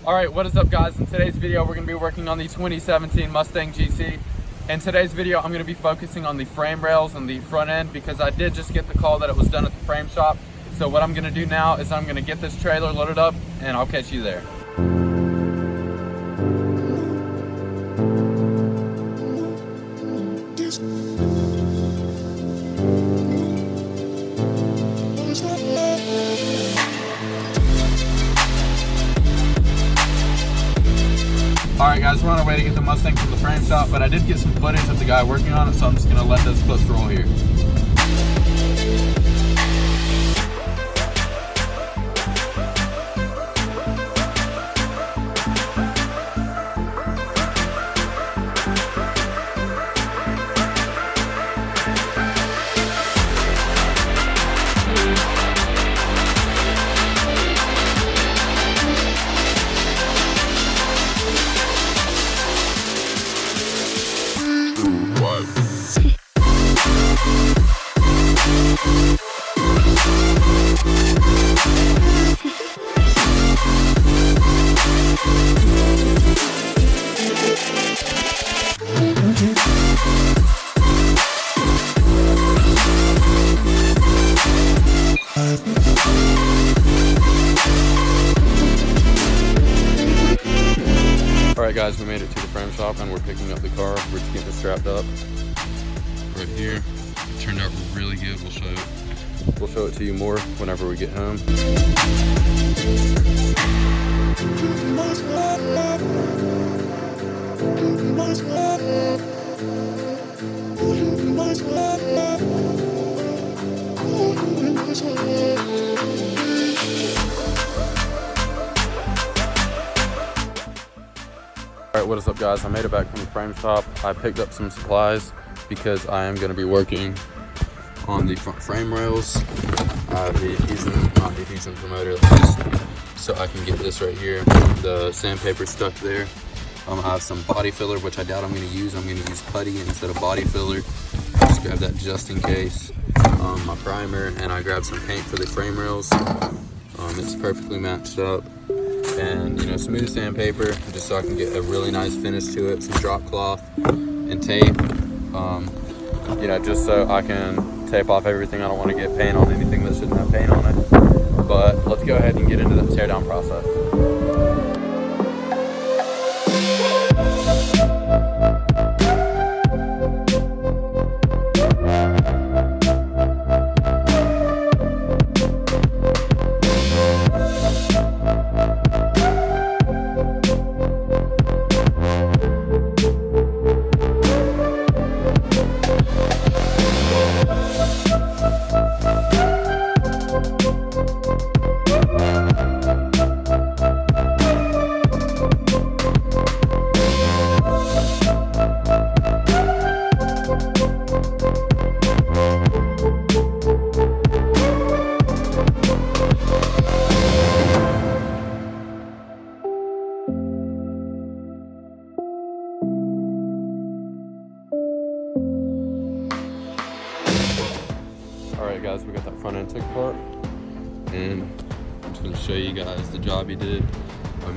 Alright, what is up guys? In today's video we're going to be working on the 2017 Mustang GT. In today's video I'm going to be focusing on the frame rails and the front end because I did just get the call that it was done at the frame shop. So what I'm going to do now is I'm going to get this trailer loaded up and I'll catch you there. Alright guys, we're on our way to get the Mustang from the frame shop, but I did get some footage of the guy working on it, so I'm just going to let those clips roll here. Alright guys, we made it to the frame shop and we're picking up the car. We're just getting it strapped up right here. It turned out really good. We'll show it to you more whenever we get home. Alright, what is up guys? I made it back from the frame shop. I picked up some supplies because I am going to be working on the front frame rails. I have the adhesion promoter just so I can get this right here. The sandpaper stuck there. I have some body filler, which I doubt I'm going to use. I'm going to use putty instead of body filler. Just grab that just in case. My primer, and I grabbed some paint for the frame rails. It's perfectly matched up. And smooth sandpaper just so I can get a really nice finish to it. Some drop cloth and tape, just so I can tape off everything. I don't want to get paint on anything that shouldn't have paint on it. But let's go ahead and get into the teardown process. Alright guys, we got that front end took apart, and I'm just going to show you guys the job he did.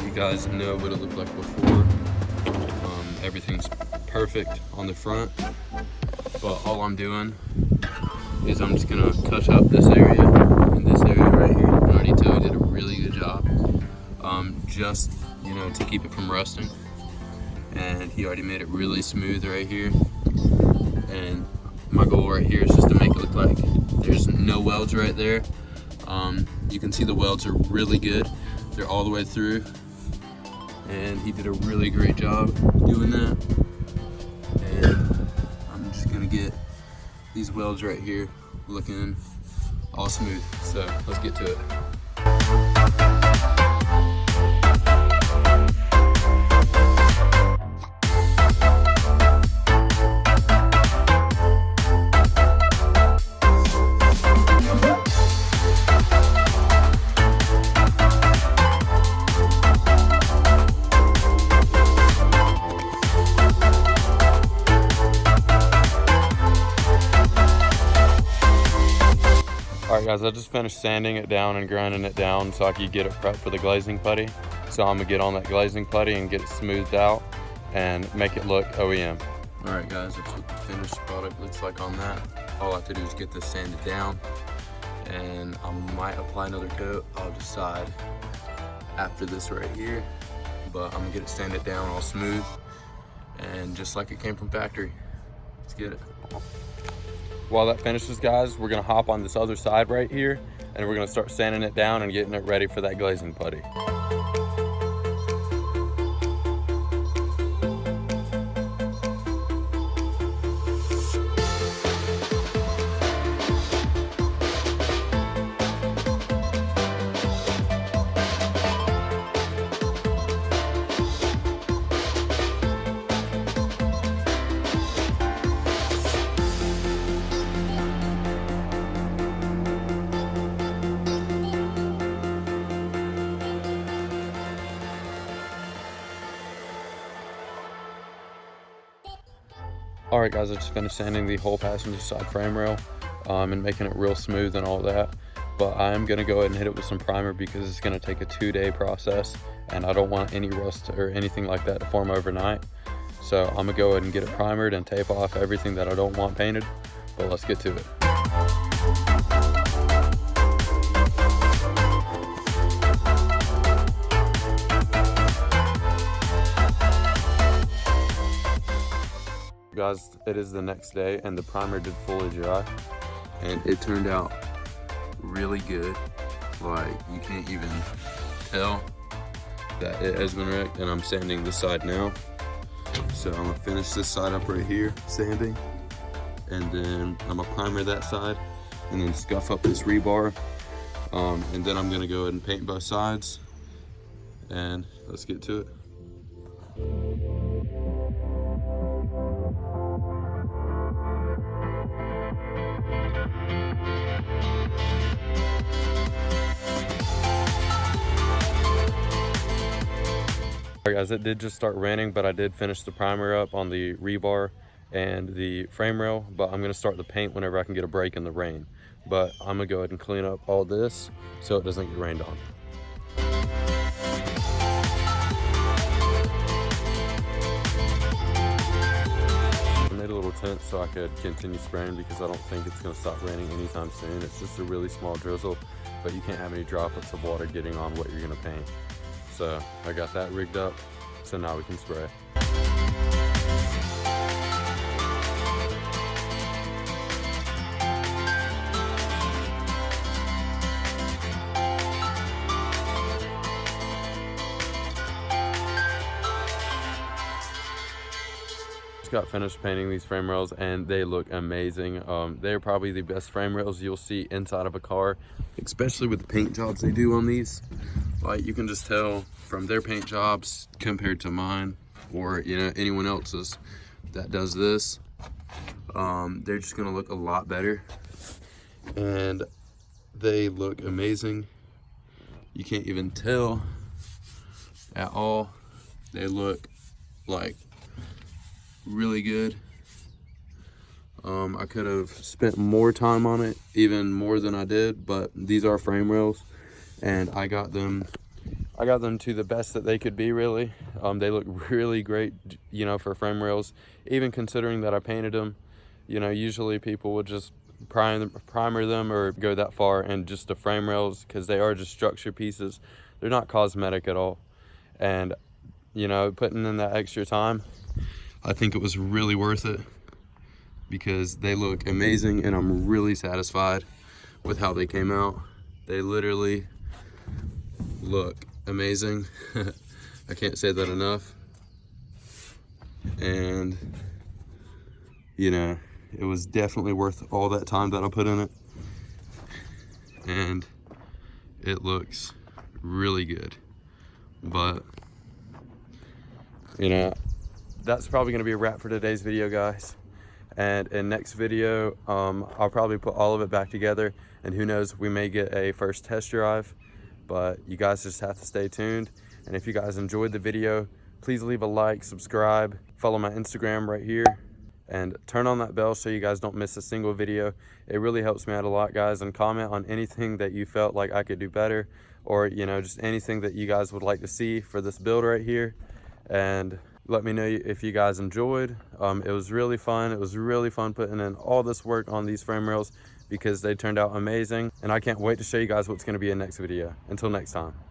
You guys know what it looked like before. Everything's perfect on the front, but all I'm doing is I'm just going to touch up this area and this area right here. I already tell you did a really good job, just to keep it from rusting, and he already made it really smooth right here. And my goal right here is just to make it look like there's no welds right there. You can see the welds are really good. They're all the way through. And he did a really great job doing that. And I'm just gonna get these welds right here looking all smooth. So let's get to it. guys, I just finished sanding it down and grinding it down so I could get it prepped for the glazing putty. So I'm gonna get on that glazing putty and get it smoothed out and make it look OEM. All right guys, that's what the finished product looks like on that. All I have to do is get this sanded down, and I might apply another coat. I'll decide after this right here, but I'm gonna get it sanded down all smooth and just like it came from factory. Let's get it. While that finishes, guys, we're gonna hop on this other side right here and we're gonna start sanding it down and getting it ready for that glazing putty. All right guys, I just finished sanding the whole passenger side frame rail and making it real smooth and all that. But I am gonna go ahead and hit it with some primer because it's gonna take a 2-day process and I don't want any rust or anything like that to form overnight. So I'm gonna go ahead and get it primered and tape off everything that I don't want painted, but let's get to it. Guys, it is the next day and the primer did fully dry and it turned out really good. Like, you can't even tell that it has been wrecked. And I'm sanding this side now, so I'm gonna finish this side up right here sanding, and then I'm gonna primer that side and then scuff up this rebar, and then I'm gonna go ahead and paint both sides, and let's get to it. Alright guys, it did just start raining, but I did finish the primer up on the rebar and the frame rail, but I'm going to start the paint whenever I can get a break in the rain. But I'm going to go ahead and clean up all this so it doesn't get rained on. I made a little tent so I could continue spraying because I don't think it's going to stop raining anytime soon. It's just a really small drizzle, but you can't have any droplets of water getting on what you're going to paint. So I got that rigged up, so now we can spray. Just got finished painting these frame rails and they look amazing. They're probably the best frame rails you'll see inside of a car, especially with the paint jobs they do on these. Like, you can just tell from their paint jobs compared to mine, or anyone else's that does this, they're just gonna look a lot better, and they look amazing. You can't even tell at all. They look like really good. I could have spent more time on it, even more than I did, but these are frame rails and I got them to the best that they could be, really. They look really great, for frame rails, even considering that I painted them. Usually people would just primer them or go that far, and just the frame rails, because they are just structure pieces, they're not cosmetic at all. And putting in that extra time, I think it was really worth it because they look amazing and I'm really satisfied with how they came out. They literally look amazing. I can't say that enough. And it was definitely worth all that time that I put in it, and it looks really good. But that's probably going to be a wrap for today's video, guys. And in next video, I'll probably put all of it back together, and who knows, we may get a first test drive. But you guys just have to stay tuned. And if you guys enjoyed the video, please leave a like, subscribe, follow my Instagram right here, and turn on that bell so you guys don't miss a single video. It really helps me out a lot, guys. And comment on anything that you felt like I could do better, or you know, just anything that you guys would like to see for this build right here. And let me know if you guys enjoyed. It was really fun. It was really fun putting in all this work on these frame rails because they turned out amazing, and I can't wait to show you guys what's going to be in next video. Until next time.